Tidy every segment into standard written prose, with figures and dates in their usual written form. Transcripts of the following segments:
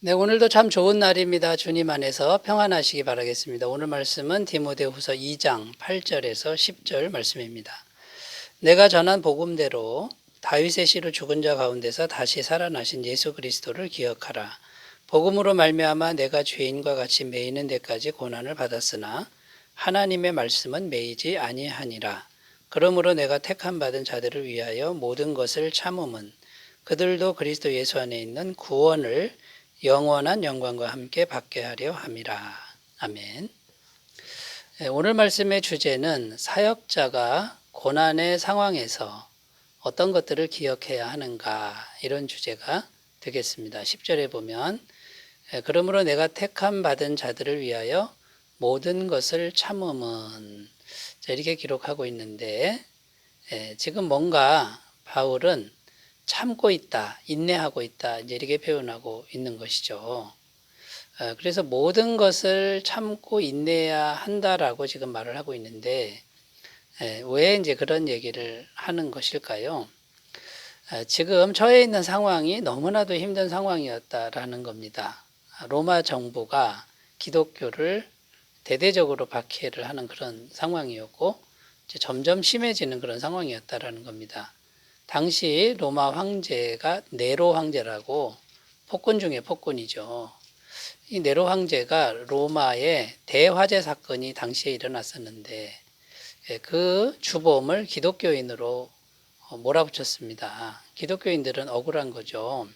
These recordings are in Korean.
네, 오늘도 참 좋은 날입니다. 주님 안에서 평안하시기 바라겠습니다. 오늘 말씀은 디모데후서 2장 8절에서 10절 말씀입니다. 내가 전한 복음대로 다윗의 씨로 죽은 자 가운데서 다시 살아나신 예수 그리스도를 기억하라. 복음으로 말미암아 내가 죄인과 같이 매이는 데까지 고난을 받았으나 하나님의 말씀은 매이지 아니하니라. 그러므로 내가 택함 받은 자들을 위하여 모든 것을 참음은 그들도 그리스도 예수 안에 있는 구원을 영원한 영광과 함께 받게 하려 함이라. 아멘. 오늘 말씀의 주제는 사역자가 고난의 상황에서 어떤 것들을 기억해야 하는가, 이런 주제가 되겠습니다. 10절에 보면 그러므로 내가 택함 받은 자들을 위하여 모든 것을 참음은, 이렇게 기록하고 있는데, 지금 뭔가 바울은 참고 있다, 인내하고 있다, 이제 이렇게 표현하고 있는 것이죠. 그래서 모든 것을 참고 인내해야 한다라고 지금 말을 하고 있는데, 왜 이제 그런 얘기를 하는 것일까요? 지금 처해 있는 상황이 너무나도 힘든 상황이었다라는 겁니다. 로마 정부가 기독교를 대대적으로 박해를 하는 그런 상황이었고, 이제 점점 심해지는 그런 상황이었다라는 겁니다. 당시 로마 황제가 네로 황제라고, 폭군 중에 폭군이죠. 이 네로 황제가 로마의 대화재 사건이 당시에 일어났었는데 그 주범을 기독교인으로 몰아붙였습니다. 기독교인들은 억울한 거죠.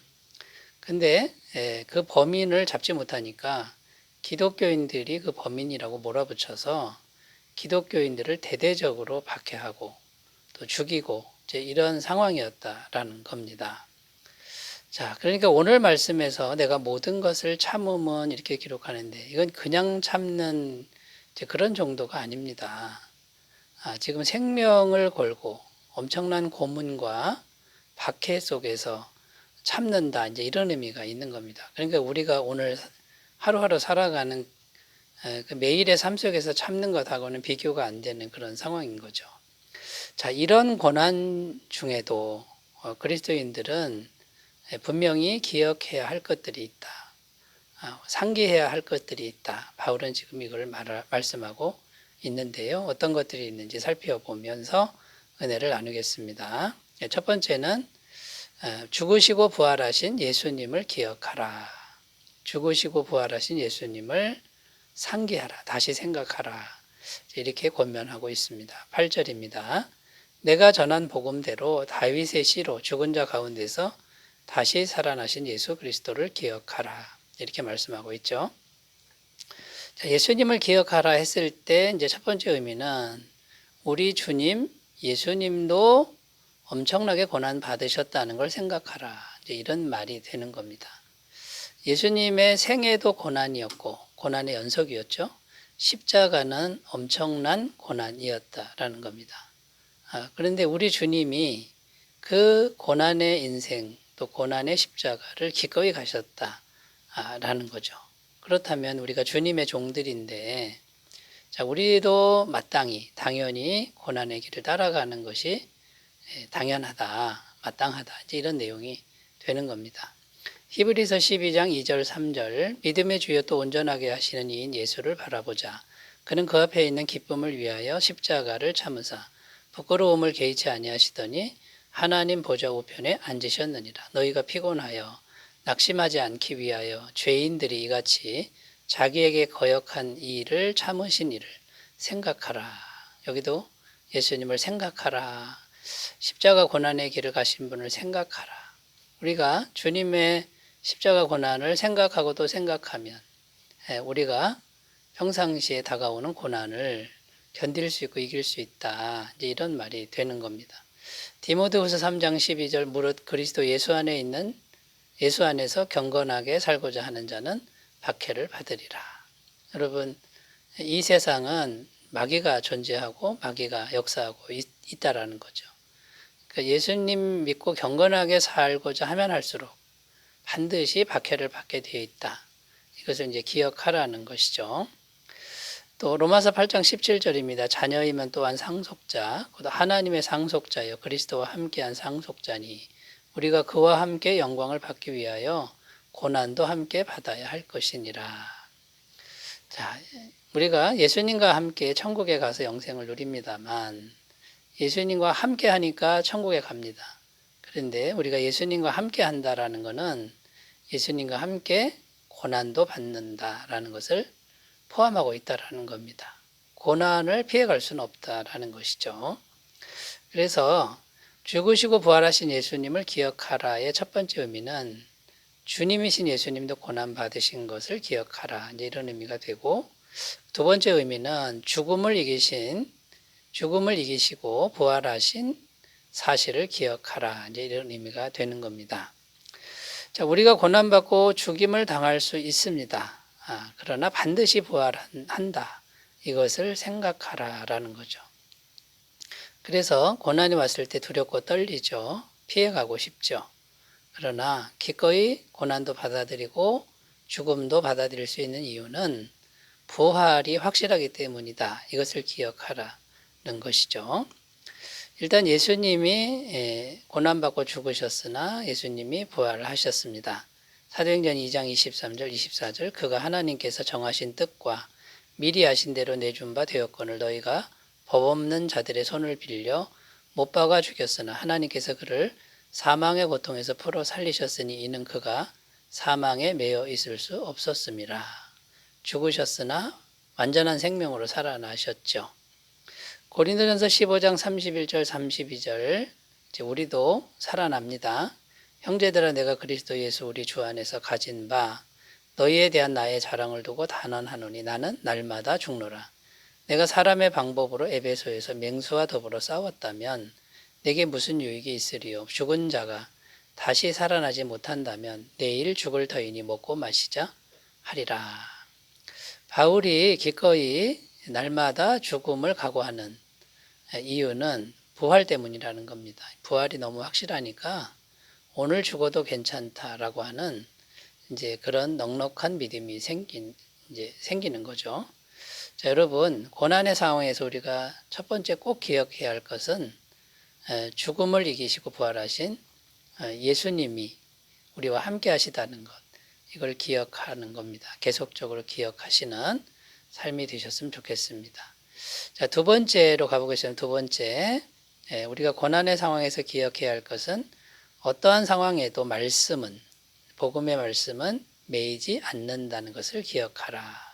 근데 그 범인을 잡지 못하니까 기독교인들이 그 범인이라고 몰아붙여서 기독교인들을 대대적으로 박해하고 또 죽이고 이제 이런 상황이었다라는 겁니다. 자, 그러니까 오늘 말씀에서 내가 모든 것을 참음은 이렇게 기록하는데 이건 그냥 참는 그런 정도가 아닙니다. 지금 생명을 걸고 엄청난 고문과 박해 속에서 참는다, 이제 이런 의미가 있는 겁니다. 그러니까 우리가 오늘 하루하루 살아가는 그 매일의 삶 속에서 참는 것하고는 비교가 안 되는 그런 상황인 거죠. 자, 이런 고난 중에도 그리스도인들은 분명히 기억해야 할 것들이 있다. 상기해야 할 것들이 있다. 바울은 지금 이걸 말씀하고 있는데요. 어떤 것들이 있는지 살펴보면서 은혜를 나누겠습니다. 첫 번째는 죽으시고 부활하신 예수님을 기억하라. 죽으시고 부활하신 예수님을 상기하라. 다시 생각하라. 이렇게 권면하고 있습니다. 8절입니다. 내가 전한 복음대로 다윗의 씨로 죽은 자 가운데서 다시 살아나신 예수 그리스도를 기억하라. 이렇게 말씀하고 있죠. 자, 예수님을 기억하라 했을 때 이제 첫 번째 의미는 우리 주님 예수님도 엄청나게 고난 받으셨다는 걸 생각하라. 이제 이런 말이 되는 겁니다. 예수님의 생애도 고난이었고 고난의 연속이었죠. 십자가는 엄청난 고난이었다라는 겁니다. 그런데 우리 주님이 그 고난의 인생 또 고난의 십자가를 기꺼이 가셨다라는 거죠. 그렇다면 우리가 주님의 종들인데, 자, 우리도 마땅히 당연히 고난의 길을 따라가는 것이 당연하다, 마땅하다, 이제 이런 내용이 되는 겁니다. 히브리서 12장 2절 3절 믿음의 주여 또 온전하게 하시는 이인 예수를 바라보자. 그는 그 앞에 있는 기쁨을 위하여 십자가를 참으사 부끄러움을 개의치 아니하시더니 하나님 보좌 우편에 앉으셨느니라. 너희가 피곤하여 낙심하지 않기 위하여 죄인들이 이같이 자기에게 거역한 이 일을 참으신 이를 생각하라. 여기도 예수님을 생각하라. 십자가 고난의 길을 가신 분을 생각하라. 우리가 주님의 십자가 고난을 생각하고 또 생각하면 우리가 평상시에 다가오는 고난을 견딜 수 있고 이길 수 있다, 이제 이런 말이 되는 겁니다. 디모데후서 3장 12절 무릇 그리스도 예수 안에서 경건하게 살고자 하는 자는 박해를 받으리라. 여러분, 이 세상은 마귀가 존재하고 마귀가 역사하고 있다라는 거죠. 그러니까 예수님 믿고 경건하게 살고자 하면 할수록 반드시 박해를 받게 되어 있다. 이것을 이제 기억하라는 것이죠. 또 로마서 8장 17절입니다. 자녀이면 또한 상속자, 곧 하나님의 상속자여 그리스도와 함께한 상속자니 우리가 그와 함께 영광을 받기 위하여 고난도 함께 받아야 할 것이니라. 자, 우리가 예수님과 함께 천국에 가서 영생을 누립니다만 예수님과 함께 하니까 천국에 갑니다. 그런데 우리가 예수님과 함께 한다라는 것은 예수님과 함께 고난도 받는다라는 것을 포함하고 있다라는 겁니다. 고난을 피해갈 수는 없다라는 것이죠. 그래서 죽으시고 부활하신 예수님을 기억하라의 첫 번째 의미는 주님이신 예수님도 고난 받으신 것을 기억하라, 이제 이런 의미가 되고, 두 번째 의미는 죽음을 이기시고 부활하신 사실을 기억하라, 이제 이런 의미가 되는 겁니다. 자, 우리가 고난받고 죽임을 당할 수 있습니다. 그러나 반드시 부활한다. 이것을 생각하라라는 거죠. 그래서 고난이 왔을 때 두렵고 떨리죠. 피해가고 싶죠. 그러나 기꺼이 고난도 받아들이고 죽음도 받아들일 수 있는 이유는 부활이 확실하기 때문이다. 이것을 기억하라는 것이죠. 일단 예수님이 고난받고 죽으셨으나 예수님이 부활을 하셨습니다. 사도행전 2장 23절 24절 그가 하나님께서 정하신 뜻과 미리 하신 대로 내준 바 되었거늘 너희가 법 없는 자들의 손을 빌려 못 박아 죽였으나 하나님께서 그를 사망의 고통에서 풀어 살리셨으니 이는 그가 사망에 매여 있을 수 없었음이라. 죽으셨으나 완전한 생명으로 살아나셨죠. 고린도전서 15장 31절 32절 우리도 살아납니다. 형제들아 내가 그리스도 예수 우리 주 안에서 가진 바 너희에 대한 나의 자랑을 두고 단언하노니 나는 날마다 죽노라. 내가 사람의 방법으로 에베소에서 맹수와 더불어 싸웠다면 내게 무슨 유익이 있으리요. 죽은 자가 다시 살아나지 못한다면 내일 죽을 터이니 먹고 마시자 하리라. 바울이 기꺼이 날마다 죽음을 각오하는 이유는 부활 때문이라는 겁니다. 부활이 너무 확실하니까 오늘 죽어도 괜찮다라고 하는 이제 그런 넉넉한 믿음이 생기는 거죠. 자, 여러분, 고난의 상황에서 우리가 첫 번째 꼭 기억해야 할 것은 죽음을 이기시고 부활하신 예수님이 우리와 함께 하시다는 것, 이걸 기억하는 겁니다. 계속적으로 기억하시는 삶이 되셨으면 좋겠습니다. 자, 두 번째로 가보겠습니다. 두 번째, 우리가 고난의 상황에서 기억해야 할 것은 어떠한 상황에도 복음의 말씀은 매이지 않는다는 것을 기억하라.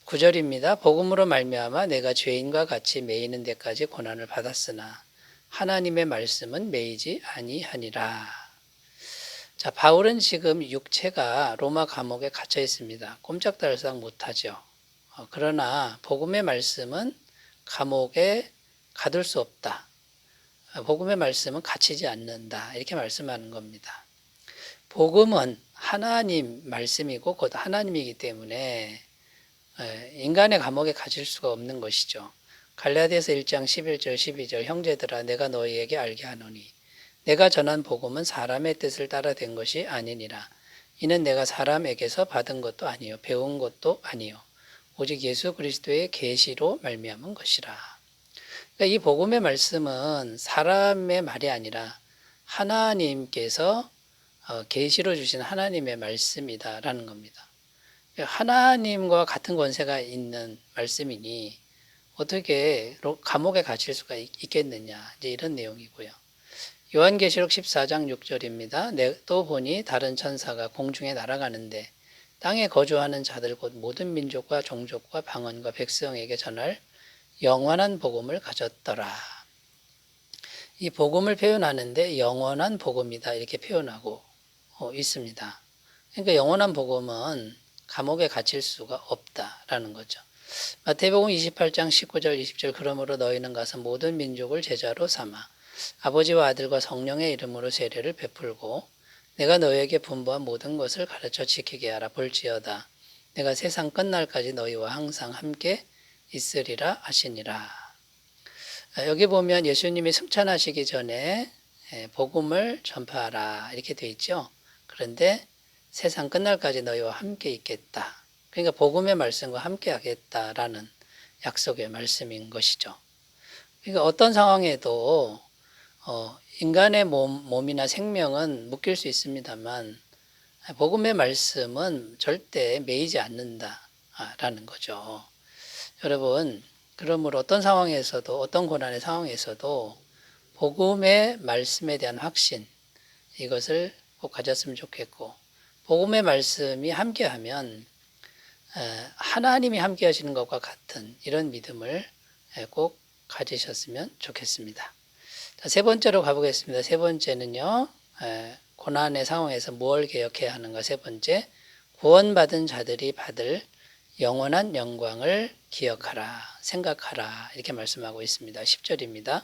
9절입니다. 복음으로 말미암아 내가 죄인과 같이 매이는 데까지 고난을 받았으나 하나님의 말씀은 매이지 아니하니라. 자, 바울은 지금 육체가 로마 감옥에 갇혀 있습니다. 꼼짝달싹 못하죠. 그러나 복음의 말씀은 감옥에 가둘 수 없다. 복음의 말씀은 갇히지 않는다. 이렇게 말씀하는 겁니다. 복음은 하나님 말씀이고 곧 하나님이기 때문에 인간의 감옥에 갇힐 수가 없는 것이죠. 갈라디아서 1장 11절 12절 형제들아 내가 너희에게 알게 하노니 내가 전한 복음은 사람의 뜻을 따라 된 것이 아니니라. 이는 내가 사람에게서 받은 것도 아니요 배운 것도 아니요 오직 예수 그리스도의 계시로 말미암은 것이라. 그러니까 이 복음의 말씀은 사람의 말이 아니라 하나님께서 계시로 주신 하나님의 말씀이다라는 겁니다. 하나님과 같은 권세가 있는 말씀이니 어떻게 감옥에 갇힐 수가 있겠느냐, 이제 이런 내용이고요. 요한계시록 14장 6절입니다. 또 보니 다른 천사가 공중에 날아가는데 땅에 거주하는 자들 곧 모든 민족과 종족과 방언과 백성에게 전할 영원한 복음을 가졌더라. 이 복음을 표현하는데 영원한 복음이다 이렇게 표현하고 있습니다. 그러니까 영원한 복음은 감옥에 갇힐 수가 없다라는 거죠. 마태복음 28장 19절 20절 그러므로 너희는 가서 모든 민족을 제자로 삼아 아버지와 아들과 성령의 이름으로 세례를 베풀고 내가 너희에게 분부한 모든 것을 가르쳐 지키게 하라. 볼지어다 내가 세상 끝날까지 너희와 항상 함께 있으리라 하시니라. 여기 보면 예수님이 승천하시기 전에 복음을 전파하라 이렇게 돼 있죠. 그런데 세상 끝날까지 너희와 함께 있겠다. 그러니까 복음의 말씀과 함께 하겠다라는 약속의 말씀인 것이죠. 그러니까 어떤 상황에도 인간의 몸이나 생명은 묶일 수 있습니다만 복음의 말씀은 절대 매이지 않는다라는 거죠. 여러분, 그러므로 어떤 상황에서도, 어떤 고난의 상황에서도 복음의 말씀에 대한 확신, 이것을 꼭 가졌으면 좋겠고, 복음의 말씀이 함께하면 하나님이 함께 하시는 것과 같은 이런 믿음을 꼭 가지셨으면 좋겠습니다. 자, 세 번째로 가보겠습니다. 세 번째는요, 고난의 상황에서 무엇을 개혁해야 하는가. 세 번째, 구원받은 자들이 받을 영원한 영광을 기억하라, 생각하라, 이렇게 말씀하고 있습니다. 10절입니다.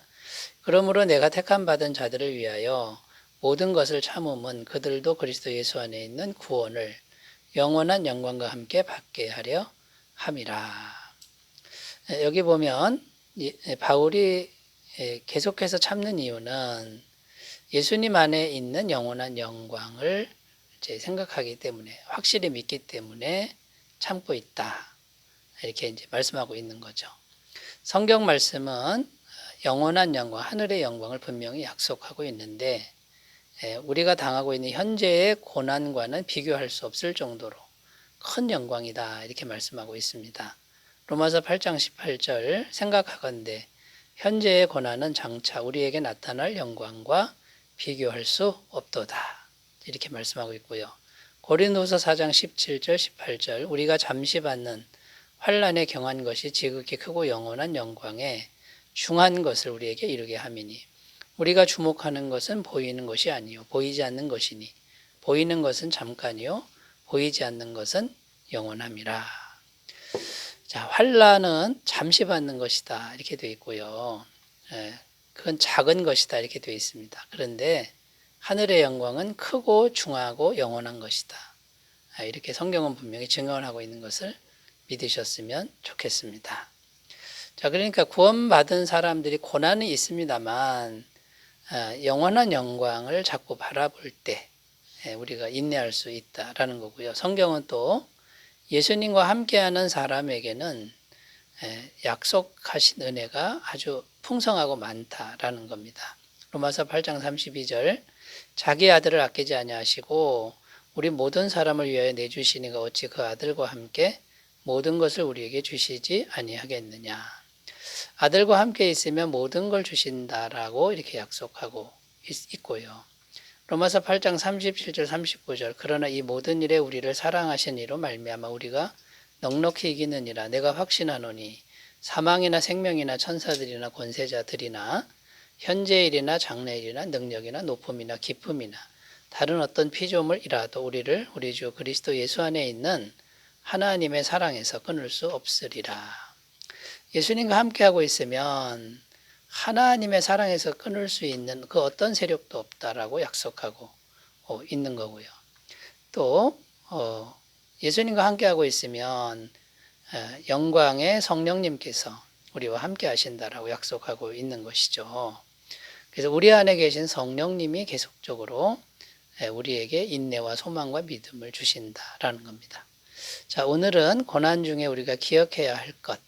그러므로 내가 택함 받은 자들을 위하여 모든 것을 참음은 그들도 그리스도 예수 안에 있는 구원을 영원한 영광과 함께 받게 하려 함이라. 여기 보면 바울이 계속해서 참는 이유는 예수님 안에 있는 영원한 영광을 이제 생각하기 때문에, 확실히 믿기 때문에 참고 있다, 이렇게 이제 말씀하고 있는 거죠. 성경 말씀은 영원한 영광, 하늘의 영광을 분명히 약속하고 있는데 우리가 당하고 있는 현재의 고난과는 비교할 수 없을 정도로 큰 영광이다, 이렇게 말씀하고 있습니다. 로마서 8장 18절, 생각하건대 현재의 고난은 장차 우리에게 나타날 영광과 비교할 수 없도다, 이렇게 말씀하고 있고요. 고린도서 4장 17절 18절, 우리가 잠시 받는 환난에 경한 것이 지극히 크고 영원한 영광에 중한 것을 우리에게 이루게 함이니 우리가 주목하는 것은 보이는 것이 아니요 보이지 않는 것이니 보이는 것은 잠깐이요 보이지 않는 것은 영원함이라. 자, 환난은 잠시 받는 것이다, 이렇게 되어 있고요. 그건 작은 것이다, 이렇게 되어 있습니다. 그런데 하늘의 영광은 크고 중하고 영원한 것이다, 이렇게 성경은 분명히 증언하고 있는 것을 믿으셨으면 좋겠습니다. 자, 그러니까 구원받은 사람들이 고난은 있습니다만 영원한 영광을 자꾸 바라볼 때 우리가 인내할 수 있다라는 거고요. 성경은 또 예수님과 함께하는 사람에게는 약속하신 은혜가 아주 풍성하고 많다라는 겁니다. 로마서 8장 32절, 자기 아들을 아끼지 아니하시고 우리 모든 사람을 위하여 내주시니가 어찌 그 아들과 함께 모든 것을 우리에게 주시지 아니하겠느냐. 아들과 함께 있으면 모든 걸 주신다라고 이렇게 약속하고 있고요. 로마서 8장 37절 39절, 그러나 이 모든 일에 우리를 사랑하신 이로 말미암아 우리가 넉넉히 이기느니라. 내가 확신하노니 사망이나 생명이나 천사들이나 권세자들이나 현재일이나 장래일이나 능력이나 높음이나 깊음이나 다른 어떤 피조물이라도 우리를 우리 주 그리스도 예수 안에 있는 하나님의 사랑에서 끊을 수 없으리라. 예수님과 함께하고 있으면 하나님의 사랑에서 끊을 수 있는 그 어떤 세력도 없다라고 약속하고 있는 거고요. 또 예수님과 함께하고 있으면 영광의 성령님께서 우리와 함께 하신다라고 약속하고 있는 것이죠. 그래서 우리 안에 계신 성령님이 계속적으로 우리에게 인내와 소망과 믿음을 주신다라는 겁니다. 자, 오늘은 고난 중에 우리가 기억해야 할 것,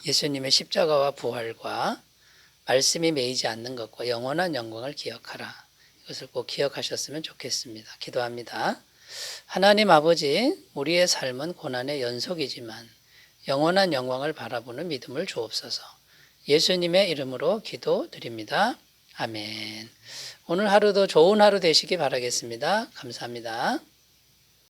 예수님의 십자가와 부활과 말씀이 매이지 않는 것과 영원한 영광을 기억하라. 이것을 꼭 기억하셨으면 좋겠습니다. 기도합니다. 하나님 아버지, 우리의 삶은 고난의 연속이지만 영원한 영광을 바라보는 믿음을 주옵소서. 예수님의 이름으로 기도드립니다. 아멘. 오늘 하루도 좋은 하루 되시기 바라겠습니다. 감사합니다.